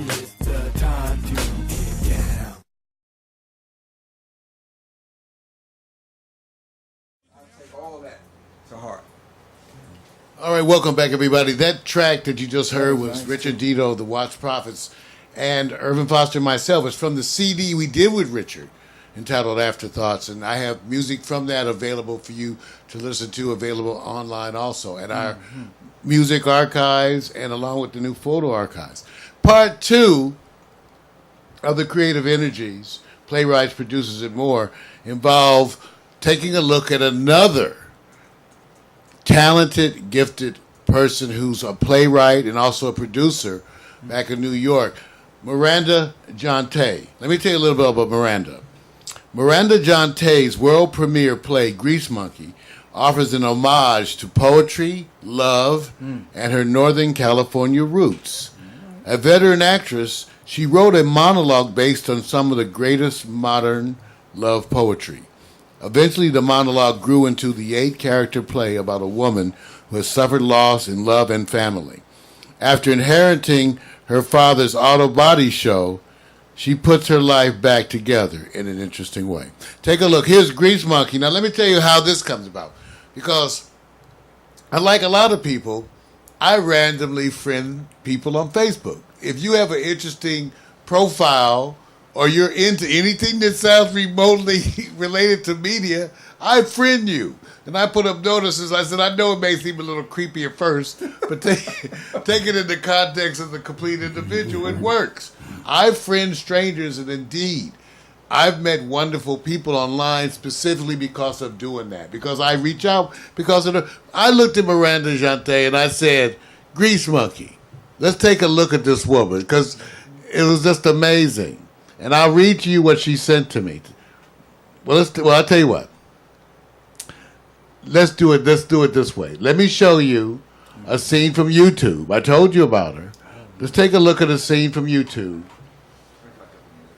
It's the time to get down. I'll take all that to heart. All right, welcome back, everybody. That track that you just heard was Richard Dito, the Watch Prophets, and Irvin Foster and myself. It's from the CD we did with Richard, entitled Afterthoughts, and I have music from that available for you to listen to, available online also at our music archives and along with the new photo archives. Part 2 of the creative energies, playwrights, producers, and more, involve taking a look at another talented, gifted person who's a playwright and also a producer back in New York, Miranda Jonte. Let me tell you a little bit about Miranda. Miranda Jonte's world premiere play, Grease Monkey, offers an homage to poetry, love, and her Northern California roots. A veteran actress, she wrote a monologue based on some of the greatest modern love poetry. Eventually, the monologue grew into the 8-character play about a woman who has suffered loss in love and family. After inheriting her father's auto body show, she puts her life back together in an interesting way. Take a look. Here's Grease Monkey. Now, let me tell you how this comes about. Because, unlike a lot of people, I randomly friend people on Facebook. If you have an interesting profile or you're into anything that sounds remotely related to media, I friend you. And I put up notices. I said, I know it may seem a little creepy at first, but take it in the context of the complete individual. It works. I friend strangers, and indeed, I've met wonderful people online specifically because of doing that. Because I reach out because of I looked at Miranda Jonte and I said, Grease Monkey, let's take a look at this woman, because it was just amazing. And I'll read to you what she sent to me. Well, I'll tell you what. Let's do it this way. Let me show you a scene from YouTube. I told you about her. Let's take a look at a scene from YouTube.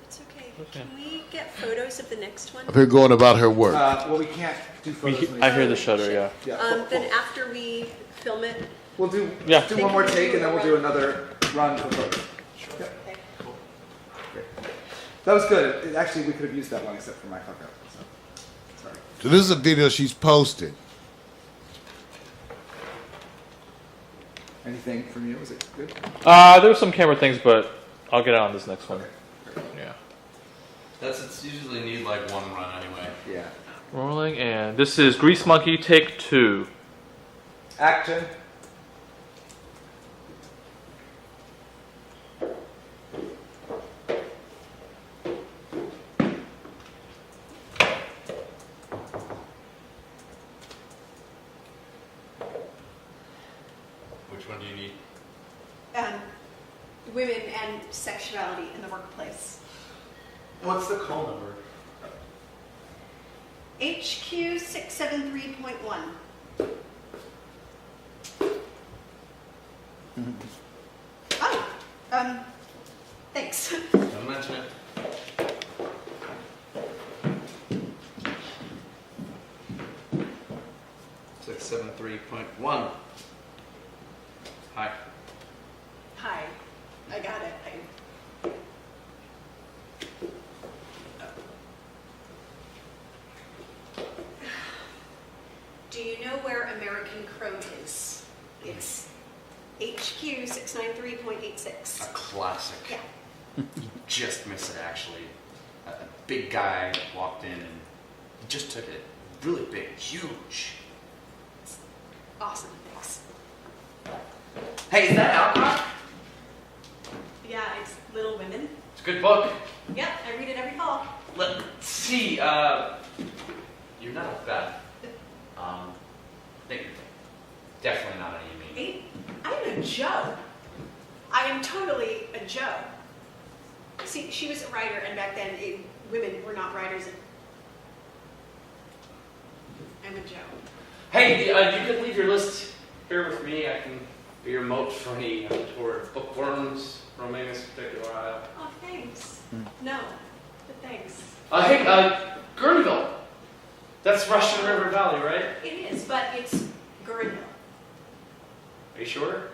It's okay. Can we get photos of the next one? Of her going about her work. Well, we can't do photos. I hear the shutter, yeah. Then after we film it, We'll do one more take, and then we'll do another run for photos. Sure. okay. Cool. Great. That was good. Actually, we could have used that one except for my fuck up. So, sorry. So this is a video she's posted. Anything from you? Was it good? There were some camera things, but I'll get on this next one. Okay. Yeah. It's usually need like one run anyway. Yeah. Rolling, and this is Grease Monkey, take 2. Action. Which one do you need? Women and sexuality in the workplace. What's the call number? HQ 673.1. Oh, thanks. Don't mention it. Six, 7.3.1. Hi. Hi, I got it. Do you know where American Crow is? It's HQ 693.86. A classic. Yeah. You just missed it, actually. A big guy walked in and he just took it. Really big, huge. Awesome, thanks. Hey, is that Alcott? Yeah, it's Little Women. It's a good book. Yep, I read it every fall. Let's see. You're not Beth. Definitely not an Amy. I'm a Joe. I am totally a Joe. See, she was a writer, and back then women were not writers. I'm a Joe. Hey, you can leave your list here with me. I can be your moat for any or bookworms, romanus particular. Oh, thanks. No, but thanks. Hey, Gurnville. That's Russian River Valley, right? It is, but it's Gurnville. Are you sure?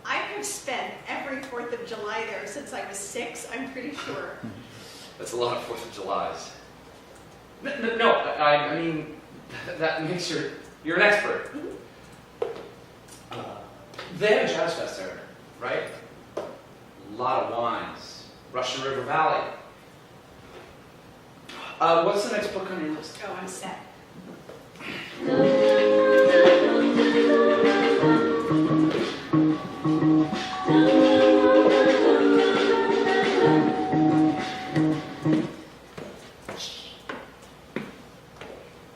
I have spent every 4th of July there since I was 6, I'm pretty sure. That's a lot of 4th of Julys. No, I mean, that makes you're an expert. They have a jazz fest there, right? A lot of wines. Russian River Valley. What's the next book on your list? Oh, I'm set.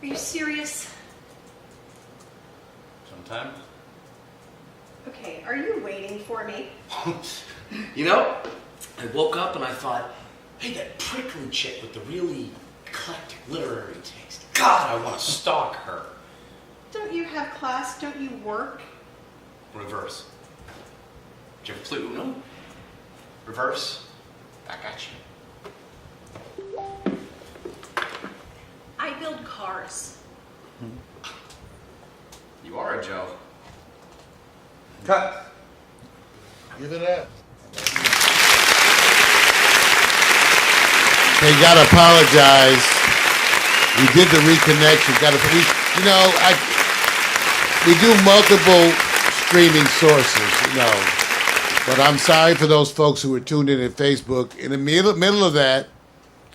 Are you serious? Sometimes. Okay, are you waiting for me? You know, I woke up and I thought, hey, that prickly chick with the really eclectic literary taste. God, I want to stalk her. Don't you have class? Don't you work? Reverse. Did you ever play Uno? Reverse. Back at you. I build cars. You are a Joe. Cut. Give it up. Hey, gotta apologize. We did the reconnection. We do multiple streaming sources, But I'm sorry for those folks who were tuned in at Facebook. In the middle of that,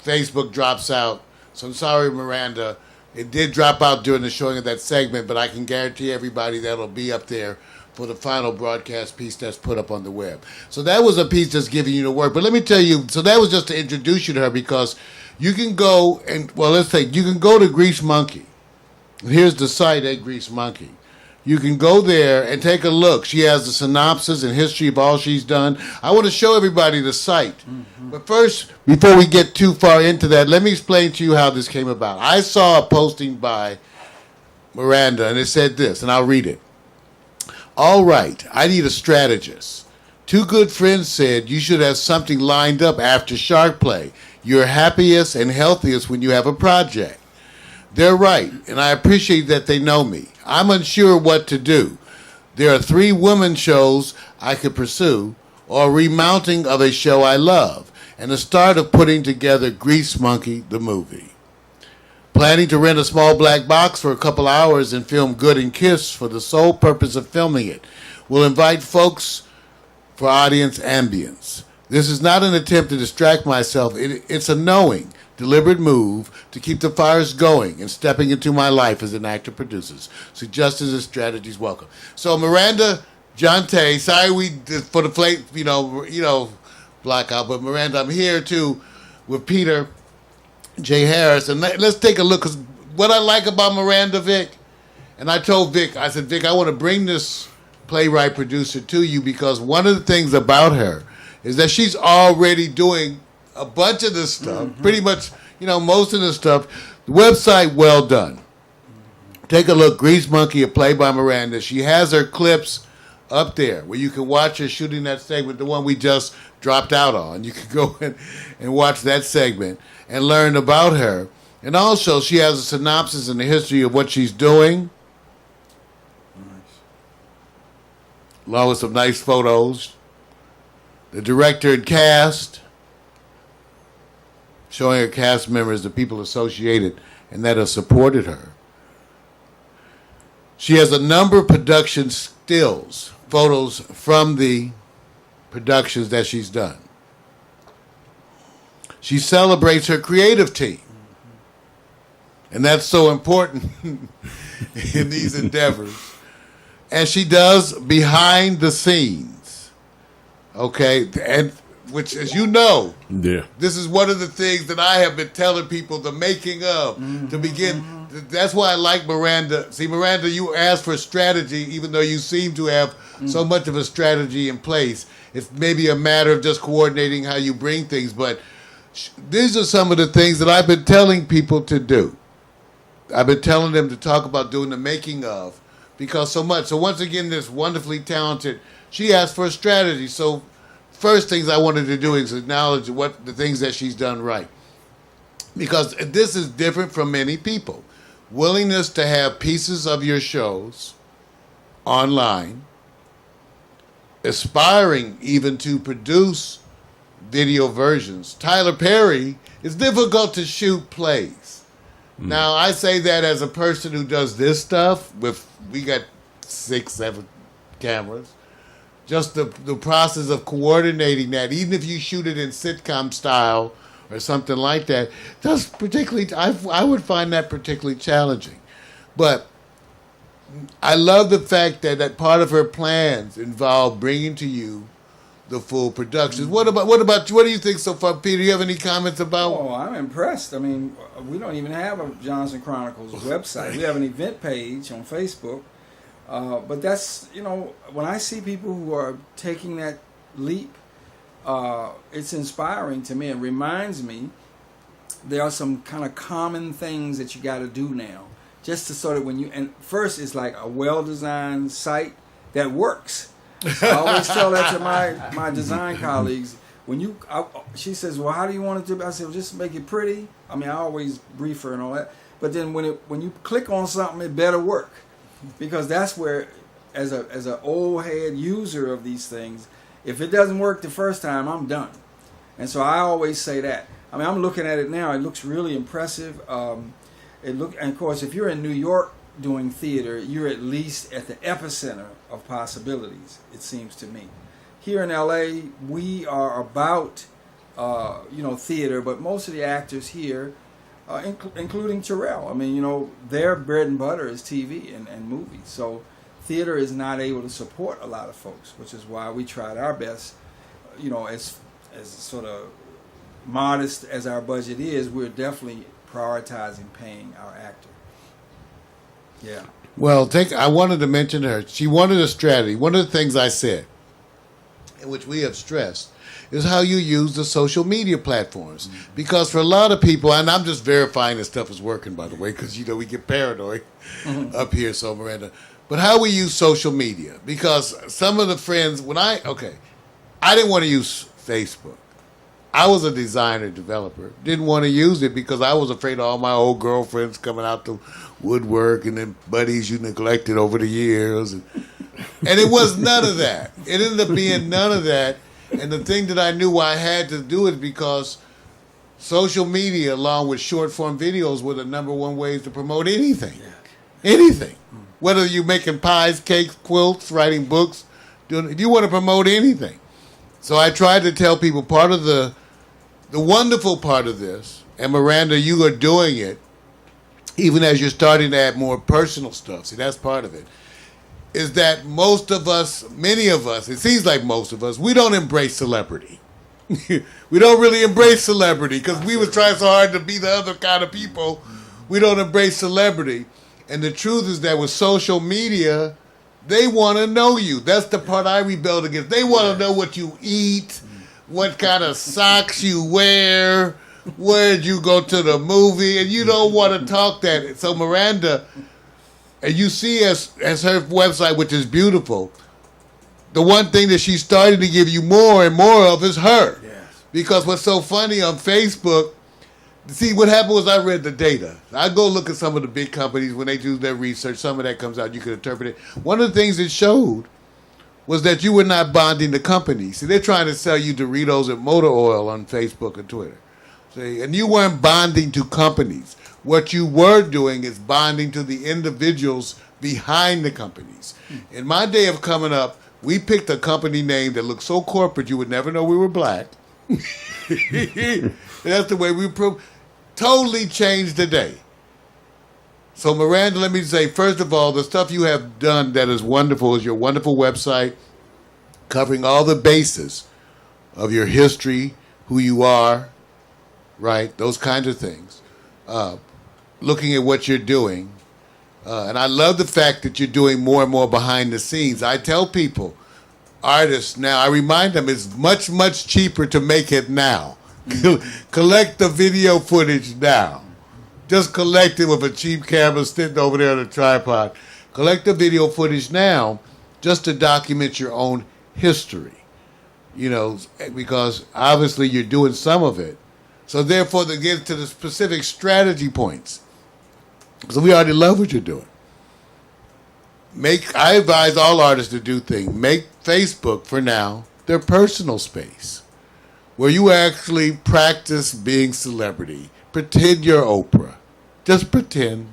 Facebook drops out. So I'm sorry, Miranda. It did drop out during the showing of that segment, but I can guarantee everybody that'll be up there for the final broadcast piece that's put up on the web. So that was a piece that's giving you the work. But let me tell you, so that was just to introduce you to her, because you can go and, you can go to Grease Monkey. Here's the site at Grease Monkey. You can go there and take a look. She has the synopsis and history of all she's done. I want to show everybody the site. Mm-hmm. But first, before we get too far into that, let me explain to you how this came about. I saw a posting by Miranda, and it said this, and I'll read it. All right, I need a strategist. Two good friends said you should have something lined up after Shark Play. You're happiest and healthiest when you have a project. They're right, and I appreciate that they know me. I'm unsure what to do. There are 3 women shows I could pursue, or a remounting of a show I love, and the start of putting together Grease Monkey, the movie. Planning to rent a small black box for a couple hours and film Good and Kiss for the sole purpose of filming it. We'll invite folks for audience ambience. This is not an attempt to distract myself. It's a knowing, deliberate move to keep the fires going and stepping into my life as an actor-producer. Suggestions and strategies welcome. So Miranda Jonte, sorry for the blackout, but Miranda, I'm here too with Peter J. Harris, and let's take a look, because what I like about Miranda, Vic, and I told Vic, I said, Vic, I want to bring this playwright producer to you, because one of the things about her is that she's already doing a bunch of this stuff, pretty much, most of the stuff. The website, well done. Take a look, Grease Monkey, a play by Miranda. She has her clips up there where you can watch her shooting that segment, the one we just dropped out on. You can go and watch that segment and learn about her. And also, she has a synopsis and the history of what she's doing. Nice. Along with some nice photos. The director and cast, showing her cast members, the people associated and that have supported her. She has a number of production stills, photos from the productions that she's done. She celebrates her creative team. And that's so important in these endeavors. And she does behind the scenes. Okay? And which, as you know, this is one of the things that I have been telling people, the making of, to begin. That's why I like Miranda. See, Miranda, you asked for strategy, even though you seem to have so much of a strategy in place. It's maybe a matter of just coordinating how you bring things, but these are some of the things that I've been telling people to do. I've been telling them to talk about doing the making of, because so much. So once again, this wonderfully talented, she asked for a strategy. So first things I wanted to do is acknowledge what the things that she's done right. Because this is different from many people. Willingness to have pieces of your shows online aspiring even to produce video versions. Tyler Perry, it's difficult to shoot plays. Now, I say that as a person who does this stuff we got 6, 7 cameras. Just the process of coordinating that, even if you shoot it in sitcom style or something like that, that's particularly, I would find that particularly challenging. But I love the fact that part of her plans involve bringing to you the full productions. What about you? What do you think so far, Peter? You have any comments about? Oh, I'm impressed. I mean, we don't even have a Johnson Chronicles website. We have an event page on Facebook. But that's, when I see people who are taking that leap, it's inspiring to me. It reminds me there are some kind of common things that you got to do now. Just to sort of and first it's like a well-designed site that works. I always tell that to my design colleagues. She says, well, how do you want it to be? I said, well, just make it pretty. I mean, I always brief her and all that. But then when you click on something, it better work. Because that's where, as an old head user of these things, if it doesn't work the first time, I'm done. And so I always say that. I mean, I'm looking at it now. It looks really impressive. And of course, if you're in New York doing theater, you're at least at the epicenter of possibilities, it seems to me. Here in LA, we are about theater, but most of the actors here, including Terrell, I mean, their bread and butter is TV and movies. So theater is not able to support a lot of folks, which is why we tried our best, as sort of modest as our budget is, we're definitely prioritizing paying our actor. Yeah. Well, I wanted to mention to her, she wanted a strategy. One of the things I said, and which we have stressed, is how you use the social media platforms. Because for a lot of people, and I'm just verifying this stuff is working, by the way, because, we get paranoid up here, so Miranda. But how we use social media. Because some of the friends, I didn't want to use Facebook. I was a designer, developer. Didn't want to use it because I was afraid of all my old girlfriends coming out the woodwork and then buddies you neglected over the years. And it was none of that. It ended up being none of that. And the thing that I knew I had to do it because social media, along with short-form videos, were the number one ways to promote anything. Anything. Whether you're making pies, cakes, quilts, writing books, if you want to promote anything. So I tried to tell people part of the wonderful part of this, and Miranda, you are doing it, even as you're starting to add more personal stuff. See, that's part of it. Is that most of us, many of us, it seems like most of us, we don't embrace celebrity. We don't really embrace celebrity because we was trying so hard to be the other kind of people. We don't embrace celebrity. And the truth is that with social media, they want to know you. That's the part I rebelled against. They want to know what you eat, what kind of socks you wear, where'd you go to the movie, and you don't want to talk that. So Miranda, and you see as her website, which is beautiful, the one thing that she's starting to give you more and more of is her. Yes. Because what's so funny on Facebook, see, what happened was I read the data. I go look at some of the big companies when they do their research. Some of that comes out. You can interpret it. One of the things it showed was that you were not bonding to companies. See, they're trying to sell you Doritos and motor oil on Facebook and Twitter. See, and you weren't bonding to companies. What you were doing is bonding to the individuals behind the companies. In my day of coming up, we picked a company name that looked so corporate you would never know we were black. That's the way we totally changed today. So Miranda, let me say, first of all, the stuff you have done that is wonderful is your wonderful website covering all the bases of your history, who you are, right? Those kinds of things. Looking at what you're doing. And I love the fact that you're doing more and more behind the scenes. I tell people, artists now, I remind them it's much, much cheaper to make it now. Collect the video footage now. Just collect it with a cheap camera sitting over there on a tripod. Collect the video footage now just to document your own history. Because obviously you're doing some of it. So therefore, to get to the specific strategy points. So we already love what you're doing. I advise all artists to do things. Make Facebook, for now, their personal space, where you actually practice being celebrity. Pretend you're Oprah. Just pretend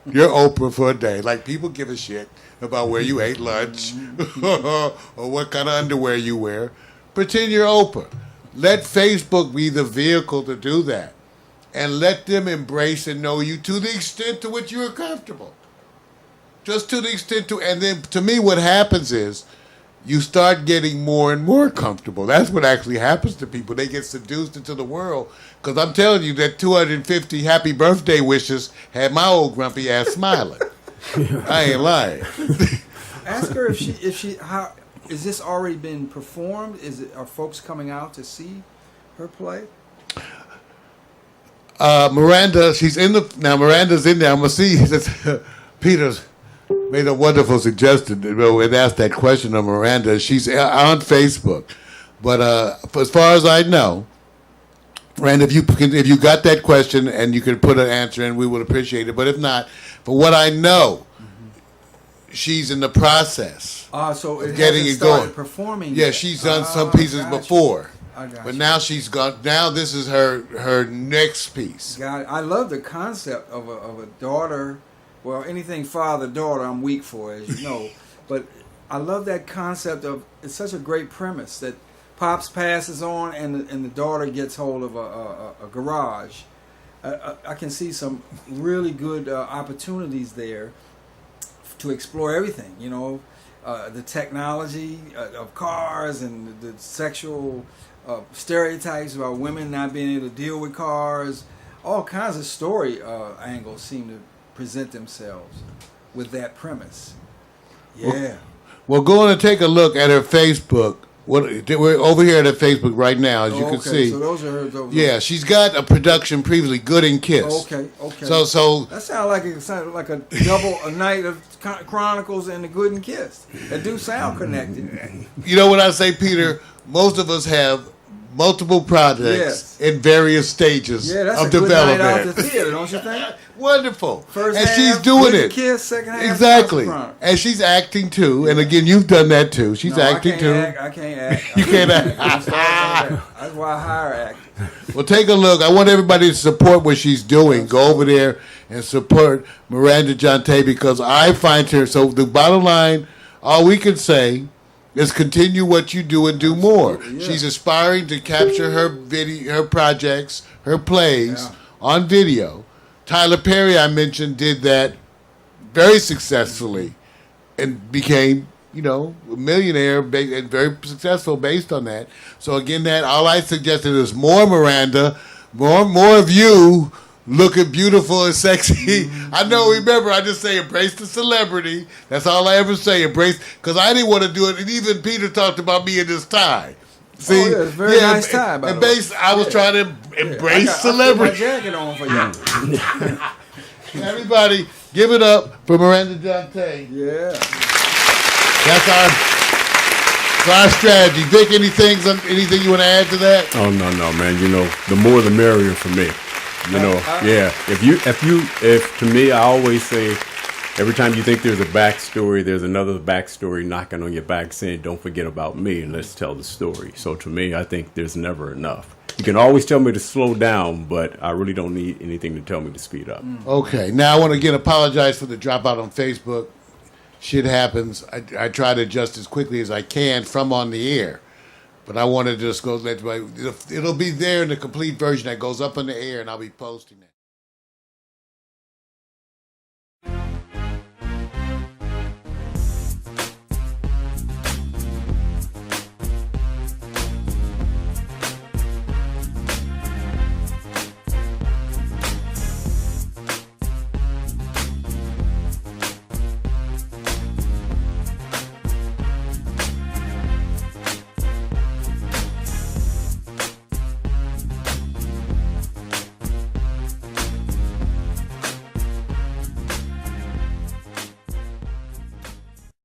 you're Oprah for a day. Like, people give a shit about where you ate lunch or what kind of underwear you wear. Pretend you're Oprah. Let Facebook be the vehicle to do that. And let them embrace and know you to the extent to which you are comfortable. Just to the extent to, and then to me what happens is you start getting more and more comfortable. That's what actually happens to people. They get seduced into the world. Because I'm telling you that 250 happy birthday wishes had my old grumpy ass smiling. I ain't lying. Ask her if she how is this already been performed? Are folks coming out to see her play? Miranda, Miranda's in there. I'm gonna see. Peter's made a wonderful suggestion and asked that question of Miranda. She's on Facebook, but as far as I know, Miranda, if you got that question and you could put an answer in, we would appreciate it. But if not, for what I know, she's in the process So it of getting hasn't it started going. Performing. Yeah, yet. she's done some pieces before. I got But you. now she's gone. Now this is her next piece. Got it. I love the concept of a daughter. Well, anything father-daughter, I'm weak for, as you know. But I love that concept of, it's such a great premise that Pops passes on and the daughter gets hold of a garage. I can see some really good opportunities there to explore everything, you know, the technology of cars and the sexual stereotypes about women not being able to deal with cars. All kinds of story angles seem to present themselves with that premise. Yeah. Well, go on and take a look at her Facebook. We're over here at her Facebook right now, as you can see. So those are hers over Yeah, she's got a production previously, Good and Kiss. Okay. So That sounds like a double a night of Chronicles and the Good and Kiss. That do sound connected. you know what I say, Peter? Most of us have multiple projects in various stages Yeah, that's of a good development. night out the theater, don't you think? Wonderful. First and half, she's doing Good it. and Kiss, second half, Exactly. House of Chronicles. And she's acting too. And again, you've done that too. She's No, acting too. I can't act. You can't act. That's why I hire actors. Well, take a look. I want everybody to support what she's doing. Go over there and support Miranda Jonte because I find her. So the bottom line, all we can say is continue what you do and do more. Yeah. She's aspiring to capture her her projects, her plays on video. Tyler Perry, I mentioned, did that very successfully and became, a millionaire and very successful based on that. So again, all I suggested is more Miranda, more of you looking beautiful and sexy. I know, remember, I just say embrace the celebrity. That's all I ever say, embrace, because I didn't want to do it. And even Peter talked about me in this tie. See, it's a very nice tie, by the way. I was trying to embrace celebrity. I put my jacket on for you. Everybody, give it up for Miranda Jonte. Yeah. That's our strategy. Vic, anything you want to add to that? Oh no, man. The more the merrier for me. Yeah. If to me, I always say, every time you think there's a backstory, there's another backstory knocking on your back saying, "Don't forget about me and let's tell the story." So to me, I think there's never enough. You can always tell me to slow down, but I really don't need anything to tell me to speed up. Okay. Now I want to again apologize for the dropout on Facebook. Shit happens. I try to adjust as quickly as I can from on the air. But I wanted to just go let everybody, it'll be there in the complete version that goes up in the air, and I'll be posting it.